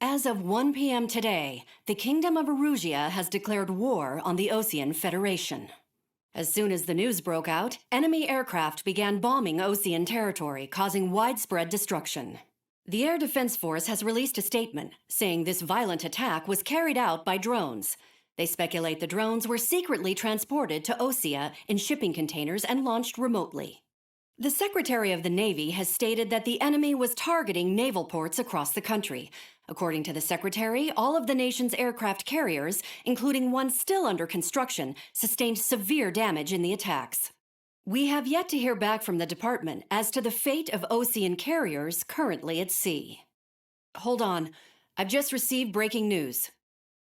As of 1 p.m. today, the Kingdom of Erusia has declared war on the Osean Federation. As soon as the news broke out, enemy aircraft began bombing Osean territory, causing widespread destruction. The Air Defense Force has released a statement saying this violent attack was carried out by drones. They speculate the drones were secretly transported to Osea in shipping containers and launched remotely. The Secretary of the Navy has stated that the enemy was targeting naval ports across the country. According to the Secretary, all of the nation's aircraft carriers, including one still under construction, sustained severe damage in the attacks. We have yet to hear back from the department as to the fate of Osean carriers currently at sea. Hold on, I've just received breaking news.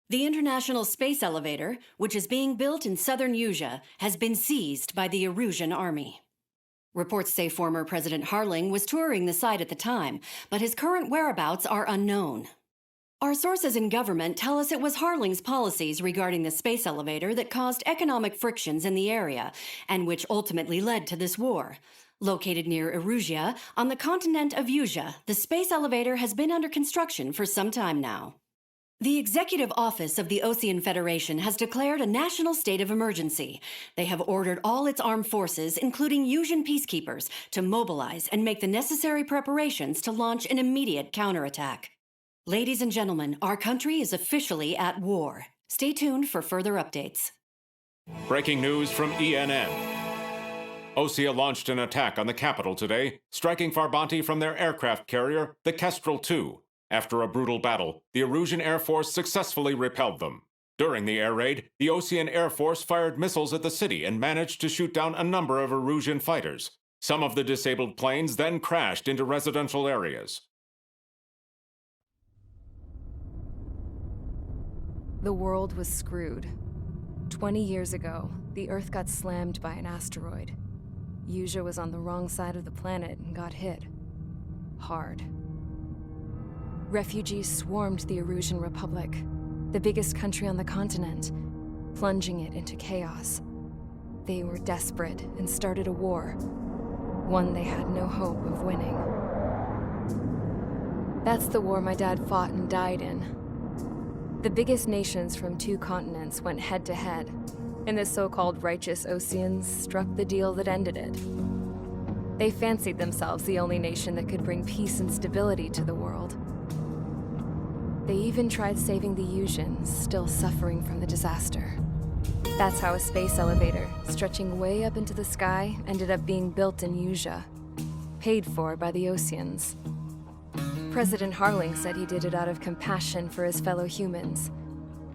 The International Space Elevator, which is being built in southern Usea, has been seized by the Erusian army. Reports say former President Harling was touring the site at the time, but his current whereabouts are unknown. Our sources in government tell us it was Harling's policies regarding the space elevator that caused economic frictions in the area, and which ultimately led to this war. Located near Erusia, on the continent of Usea, the space elevator has been under construction for some time now. The Executive Office of the Osean Federation has declared a national state of emergency. They have ordered all its armed forces, including Usian peacekeepers, to mobilize and make the necessary preparations to launch an immediate counterattack. Ladies and gentlemen, our country is officially at war. Stay tuned for further updates. Breaking news from ENN. Osea launched an attack on the capital today, striking Farbanti from their aircraft carrier, the Kestrel II. After a brutal battle, the Erusian Air Force successfully repelled them. During the air raid, the Osean Air Force fired missiles at the city and managed to shoot down a number of Erusian fighters. Some of the disabled planes then crashed into residential areas. The world was screwed. 20 years ago, the Earth got slammed by an asteroid. Usea was on the wrong side of the planet and got hit. Hard. Refugees swarmed the Erusian Republic, the biggest country on the continent, plunging it into chaos. They were desperate and started a war, one they had no hope of winning. That's the war my dad fought and died in. The biggest nations from 2 continents went head-to-head, and the so-called righteous Oseans struck the deal that ended it. They fancied themselves the only nation that could bring peace and stability to the world. They even tried saving the Usians, still suffering from the disaster. That's how a space elevator, stretching way up into the sky, ended up being built in Usea, paid for by the Oseans. President Harling said he did it out of compassion for his fellow humans.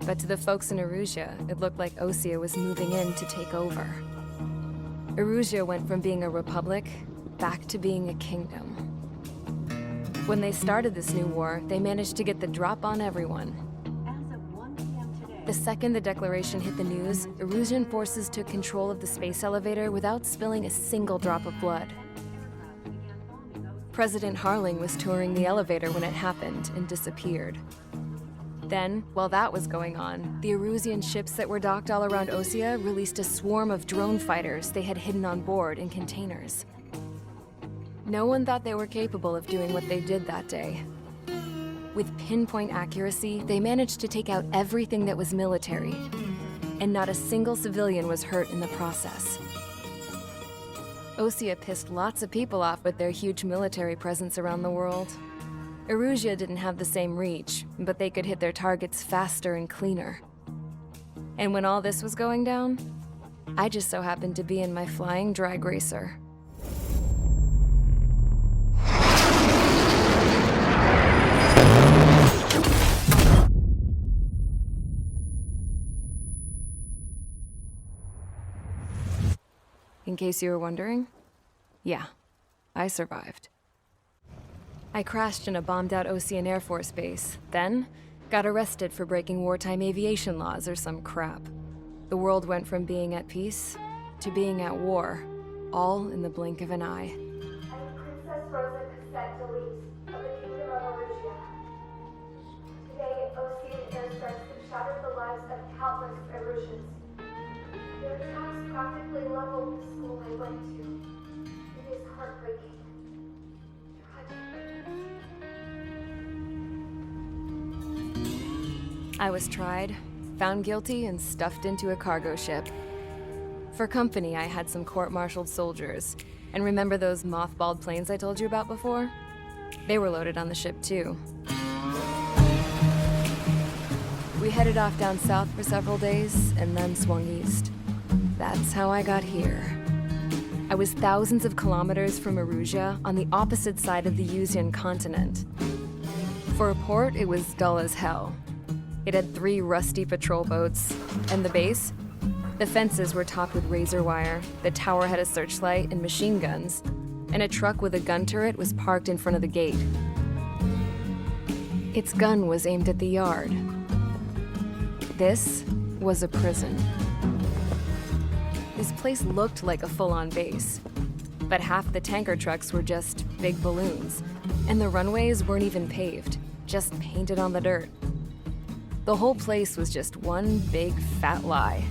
But to the folks in Erusia, it looked like Osea was moving in to take over. Erusia went from being a republic back to being a kingdom. When they started this new war, they managed to get the drop on everyone. As of 1 p.m. today, The second the declaration hit the news, Erusian forces took control of the space elevator without spilling a single drop of blood. President Harling was touring the elevator when it happened and disappeared. Then, while that was going on, the Erusian ships that were docked all around Osea released a swarm of drone fighters they had hidden on board in containers. No one thought they were capable of doing what they did that day. With pinpoint accuracy, they managed to take out everything that was military, and not a single civilian was hurt in the process. Osea pissed lots of people off with their huge military presence around the world. Erusia didn't have the same reach, but they could hit their targets faster and cleaner. And when all this was going down, I just so happened to be in my flying drag racer. In case you were wondering, yeah, I survived. I crashed in a bombed-out Osean Air Force base, then got arrested for breaking wartime aviation laws or some crap. The world went from being at peace to being at war, all in the blink of an eye. I am Princess Rosa Cassette Delise of the Kingdom of Erusia. Today, Osean airstrikes have shattered the lives of countless Erusians. Their attacks practically leveled the school I went to. It is heartbreaking. Tragic. I was tried, found guilty, and stuffed into a cargo ship. For company, I had some court-martialed soldiers. And remember those mothballed planes I told you about before? They were loaded on the ship, too. We headed off down south for several days, and then swung east. That's how I got here. I was thousands of kilometers from Erusia, on the opposite side of the Yuzian continent. For a port, it was dull as hell. It had 3 rusty patrol boats, and the base? The fences were topped with razor wire, the tower had a searchlight and machine guns, and a truck with a gun turret was parked in front of the gate. Its gun was aimed at the yard. This was a prison. This place looked like a full-on base, but half the tanker trucks were just big balloons, and the runways weren't even paved, just painted on the dirt. The whole place was just one big fat lie.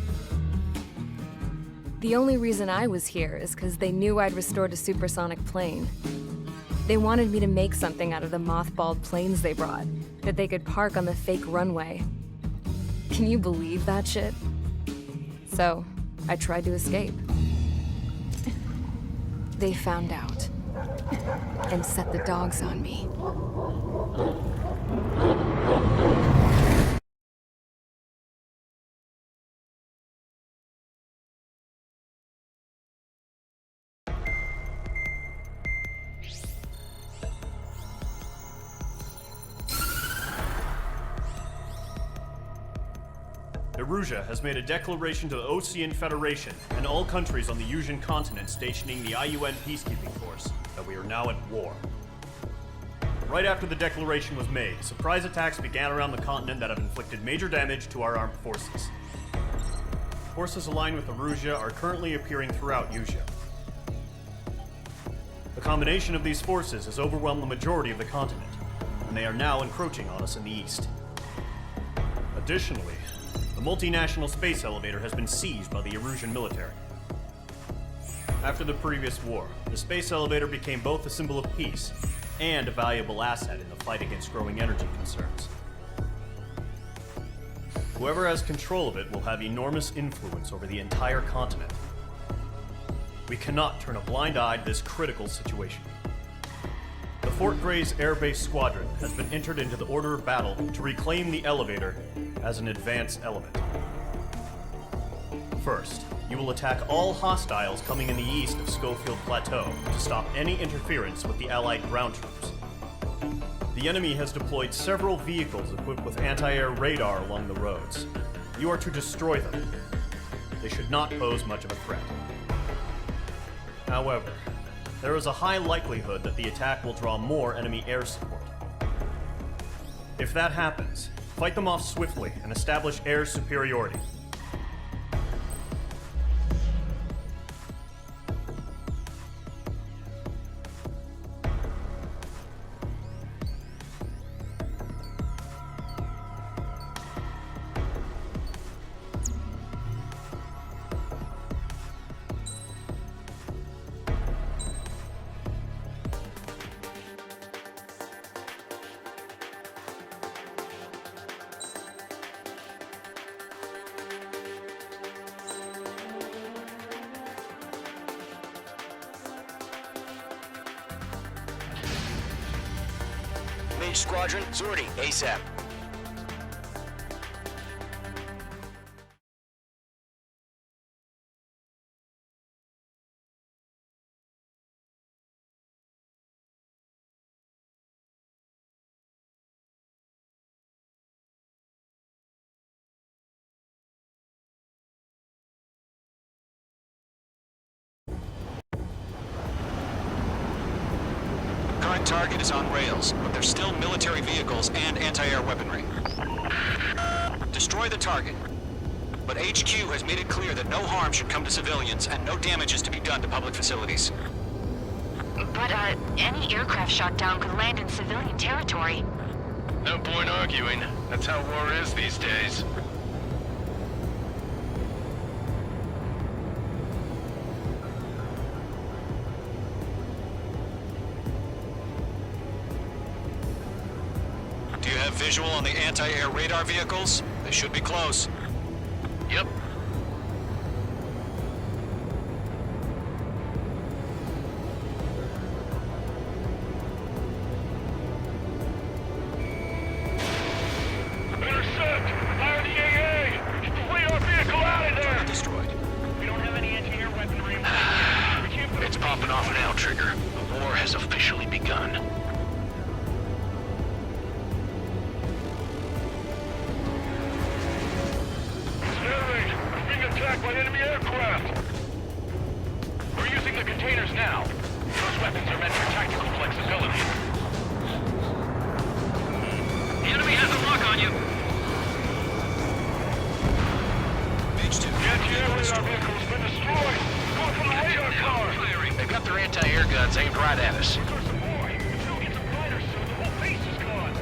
The only reason I was here is because they knew I'd restored a supersonic plane. They wanted me to make something out of the mothballed planes they brought, that they could park on the fake runway. Can you believe that shit? So, I tried to escape. They found out, and set the dogs on me. Erusia has made a declaration to the Osean Federation and all countries on the Yuzian continent stationing the IUN peacekeeping force that we are now at war. Right after the declaration was made, surprise attacks began around the continent that have inflicted major damage to our armed forces. Forces aligned with Erusia are currently appearing throughout Yusia. The combination of these forces has overwhelmed the majority of the continent, and they are now encroaching on us in the east. Additionally, the multinational space elevator has been seized by the Erusian military. After the previous war, the space elevator became both a symbol of peace and a valuable asset in the fight against growing energy concerns. Whoever has control of it will have enormous influence over the entire continent. We cannot turn a blind eye to this critical situation. The Fort Gray's Air Base Squadron has been entered into the order of battle to reclaim the elevator as an advance element. First, you will attack all hostiles coming in the east of Schofield Plateau to stop any interference with the Allied ground troops. The enemy has deployed several vehicles equipped with anti-air radar along the roads. You are to destroy them. They should not pose much of a threat. However, there is a high likelihood that the attack will draw more enemy air support. If that happens, fight them off swiftly and establish air superiority. Mage Squadron, sortie, ASAP. Current target is on rails, but there's still military vehicles and anti-air weaponry. Destroy the target. But HQ has made it clear that no harm should come to civilians and no damage is to be done to public facilities. But, any aircraft shot down could land in civilian territory. No point arguing. That's how war is these days. visual on the anti-air radar vehicles? They should be close. Yep. Intercept! Fire the AA! Get the radar vehicle out of there! Destroyed. We don't have any anti-air weaponry. It's popping off now, Trigger. The war has officially begun. We're being attacked by enemy aircraft. We're using the containers now. Those weapons are meant for tactical flexibility. The enemy has a lock on you. H2. The anti-air radar vehicle's been destroyed. Going for the radar car. They've got their anti-air guns aimed right at us. There's some more. If we don't get some fighters soon, the whole base is gone.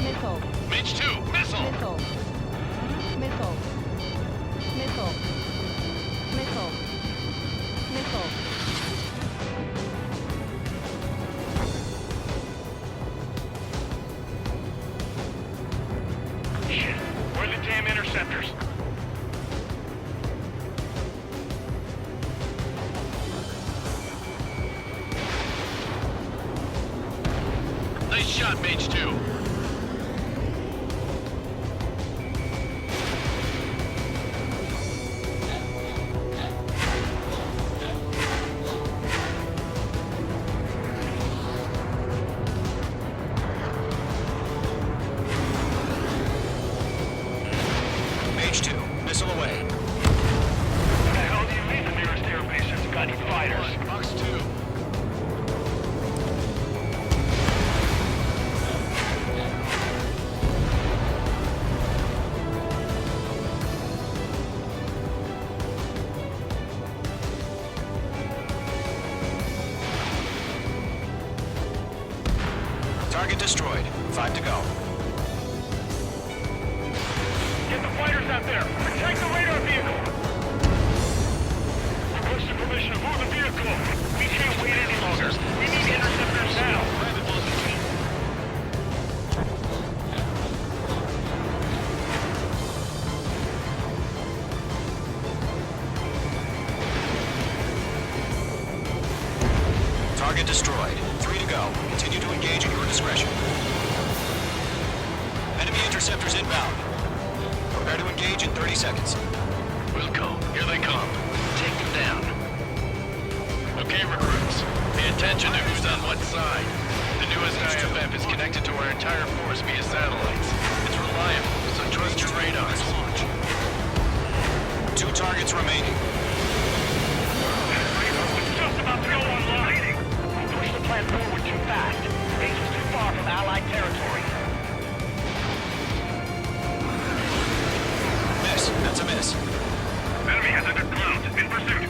Missile. Mitch 2, missile! Missile. Missile. Missile. Missile. Missile. Shit. Where are the damn interceptors? Nice shot, Mage 2. H2. Missile away. Where the hell do you mean the nearest airbase hasn't got any fighters? Box 2. Target destroyed. 5 to go. Get the fighters out there! Protect the radar vehicle! Requesting permission to move the vehicle! We can't wait any longer! We need interceptors now! Target destroyed. 3 to go. Continue to engage at your discretion. Enemy interceptors inbound. Prepare to engage in 30 seconds. Wilco, here they come. Take them down. Okay, recruits. Pay attention to who's on what side. The newest IFF is connected to our entire force via satellites. It's reliable, so trust your radars. Launch. 2 targets remaining. It's just about to go online. We pushed the plan forward too fast. Base was too far from Allied territory. Miss. That's a miss. Enemy has entered clouds. In pursuit.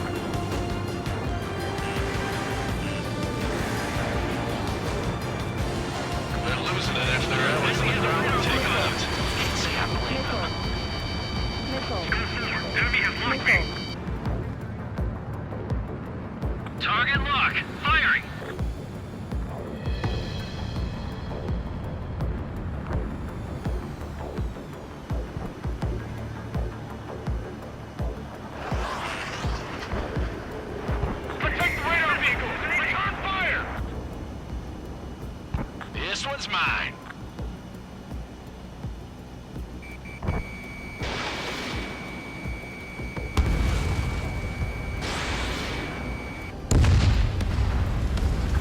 They're losing it if their allies on the ground are taken out. See, I believe them. Missile. Enemy has locked me. Missile. Target lock. Firing. Protect the radar vehicle. Return fire. This one's mine.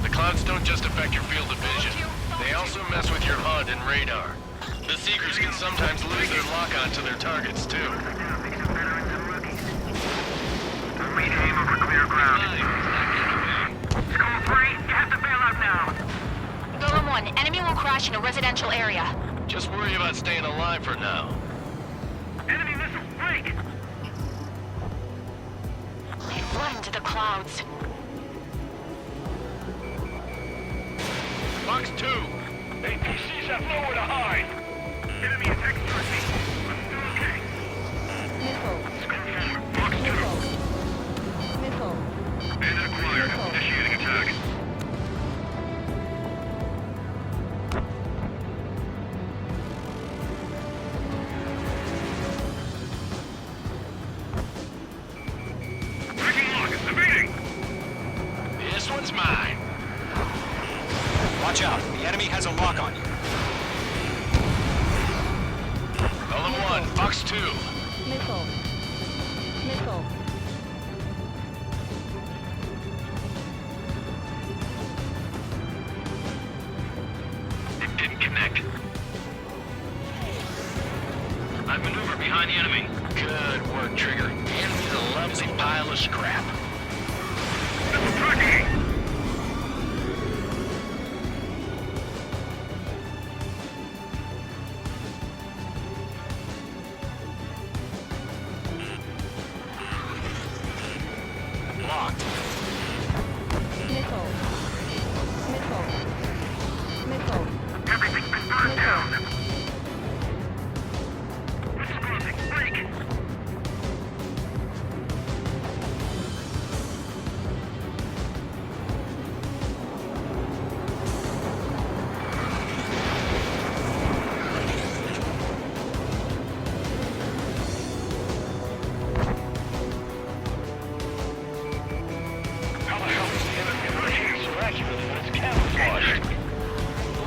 The clouds don't just affect your field of vision. They also mess with your HUD and radar. The Seekers can sometimes lose their lock-on to their targets, too. Rename over clear ground. Skull 3, you have to bail out now. Golem 1, enemy will crash in a residential area. Just worry about staying alive for now. Enemy missile break! They run into the clouds. Box 2! APCs have nowhere to hide! Enemy is extra 2. Missile. Missile. It didn't connect. I've maneuvered behind the enemy. Good work, Trigger. Enemy's a lovely pile of scrap. Missile tracking! Locked. Missile. Missile. Missile. Everything's been burned down. Missile crossing. Break. How the hell is the enemy approaching so accurately when it's camouflaged?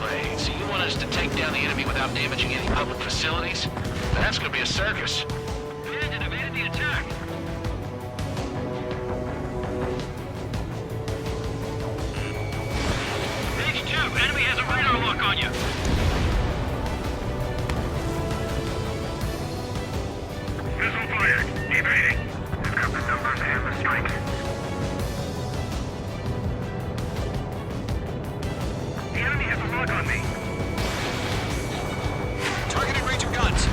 Wait, so you want us to take down the enemy without damaging any public facilities? That's gonna be a circus. Bandit evaded the attack. H2, enemy has a radar lock on you. Missile fired. Evading. We've got the numbers and the strength. The enemy has a lock on me. Targeting range of guns.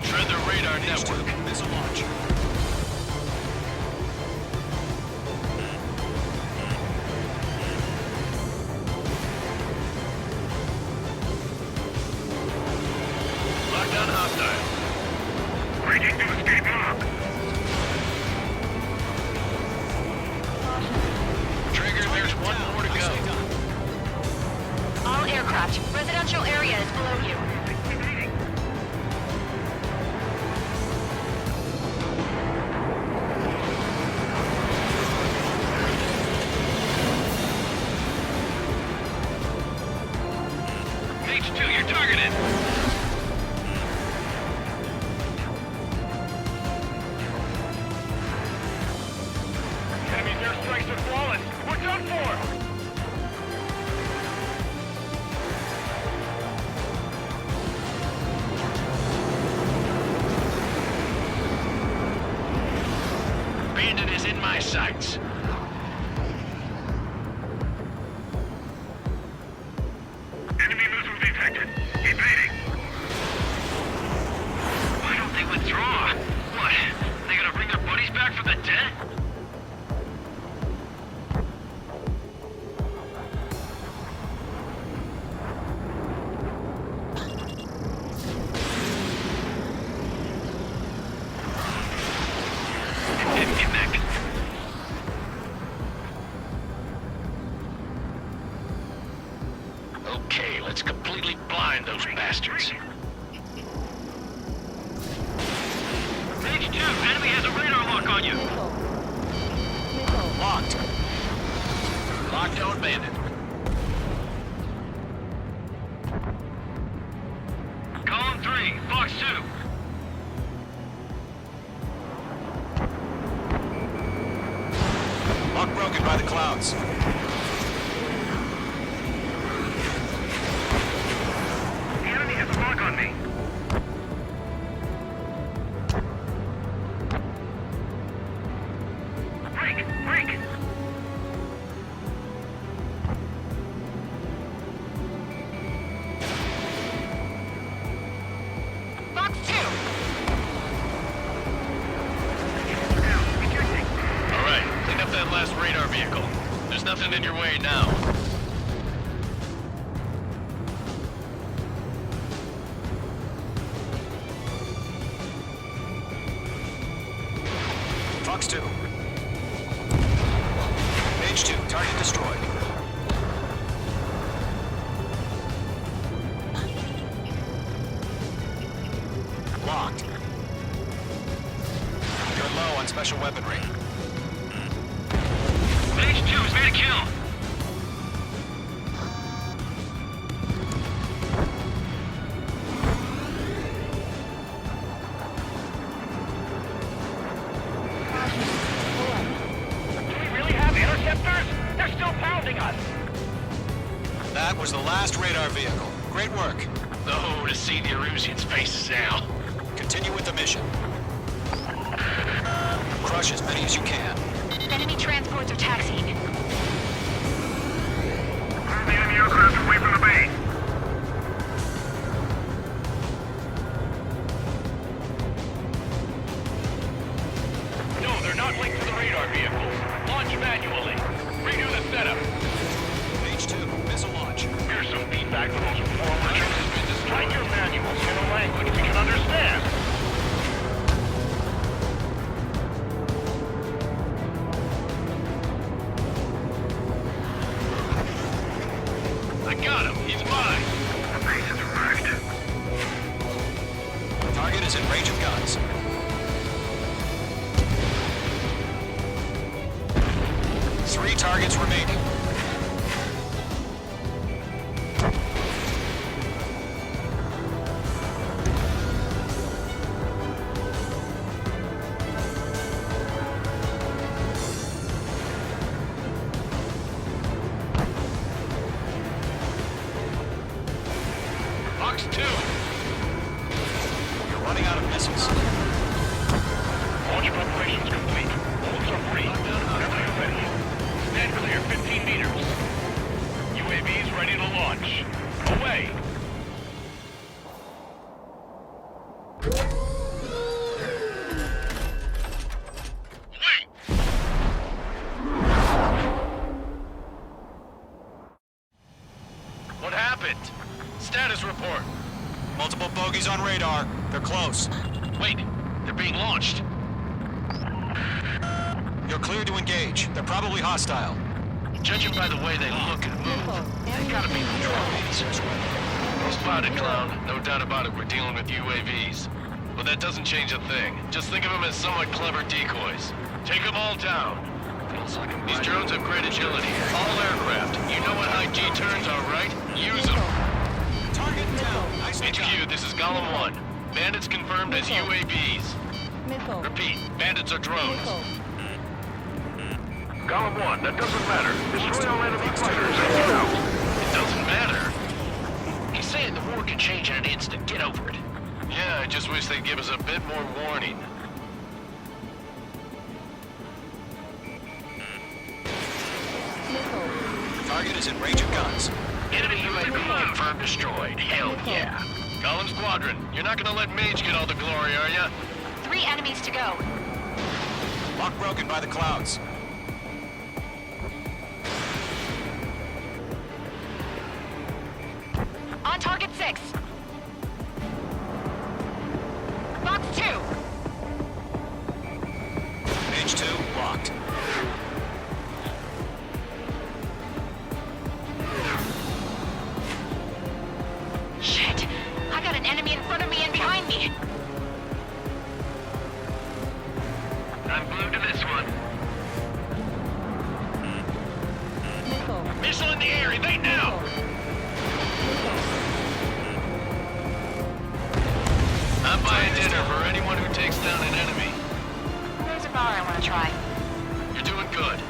Tread the radar network. Missile launch. Lockdown hostile. Raging to escape lock. Trigger, there's one more to go. All aircraft, residential area is below you. H2, you're targeted. Enemy's airstrikes are flawless. We're done for. Bandit is in my sights. Enemy missile detected. Evading. Why don't they withdraw? What? They gonna bring their buddies back from the dead? It didn't connect. Okay, let's completely blind those bastards. H2, enemy has a radar lock on you. Missile. Missile. Locked. Lockdown bandit. Column 3, Fox 2. Lock broken by the clouds. The enemy has a lock on me. Break! Break! Fox 2. Alright, clean up that last radar vehicle. There's nothing in your way now. Fox 2. H2, target destroyed. Locked. You're low on special weaponry. H2 has made a kill. Do we really have interceptors? They're still pounding us. That was the last radar vehicle. Great work. Oh, to see the Erusians' faces now. Continue with the mission. Crush as many as you can. Enemy transports are taxiing. Move the enemy aircraft away from the base. No, they're not linked to the radar vehicles. Launch manually. Redo the setup. H2, missile launch. Here's some feedback from those forward troops. Write your manuals in a language we can understand. I got him. He's mine. The base is wrecked. Target is in range of guns. Three targets remaining. Box 2. You're running out of missiles. Launch preparations complete. Holds are free. Whenever you're ready. Stand clear 15 meters. UAVs ready to launch. Away. What happened? Status report. Multiple bogeys on radar. They're close. Wait, they're being launched. You're clear to engage. They're probably hostile. Judging by the way they look and move, they gotta be patrols. Well spotted, clown. No doubt about it, we're dealing with UAVs. But that doesn't change a thing. Just think of them as somewhat clever decoys. Take them all down. These drones have great agility. All aircraft. You know what high G turns are, right? Use them. Target down. Nicely done. HQ, this is Golem 1. Bandits confirmed as UAVs. Repeat, bandits are drones. Golem 1, that doesn't matter. Destroy all enemy fighters and get out. It doesn't matter. He's saying the war could change in an instant. Get over it. Yeah, I just wish they'd give us a bit more warning. Target is in range of guns. Enemy UAV confirmed destroyed. Hell yeah. Golem Squadron, you're not gonna let Mage get all the glory, are ya? 3 enemies to go. Lock broken by the clouds. On target 6. Box 2. H2 locked. Shit. I got an enemy in front of me and behind me. I'm glued to this one. Missile in the air, evade now! I'm buying dinner for anyone who takes down an enemy. There's a bar I want to try. You're doing good.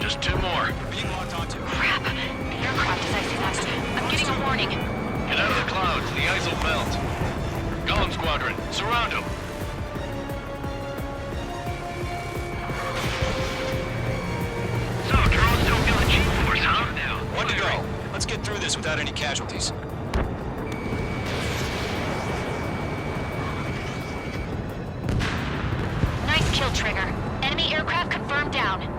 Just 2 more. Being locked onto. Crap. The aircraft is icing us. I'm getting a warning. Get out of the clouds, the ice will melt. Golem Squadron, surround them. So, drones don't feel the G-force, huh? Now, 1 to go. Let's get through this without any casualties. Nice kill, Trigger. Enemy aircraft confirmed down.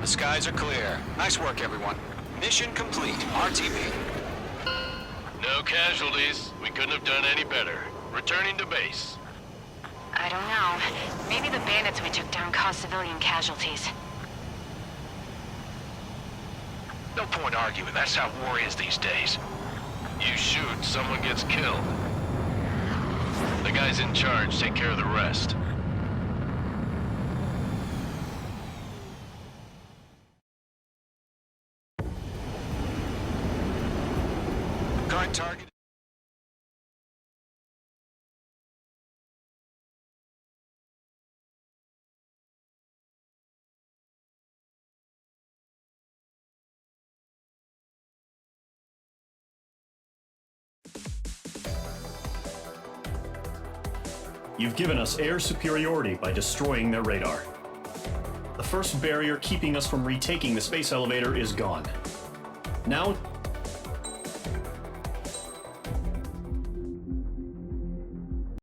The skies are clear. Nice work, everyone. Mission complete. RTB. No casualties. We couldn't have done any better. Returning to base. I don't know. Maybe the bandits we took down caused civilian casualties. No point arguing. That's how war is these days. You shoot, someone gets killed. The guys in charge take care of the rest. You've given us air superiority by destroying their radar. The first barrier keeping us from retaking the space elevator is gone. Now,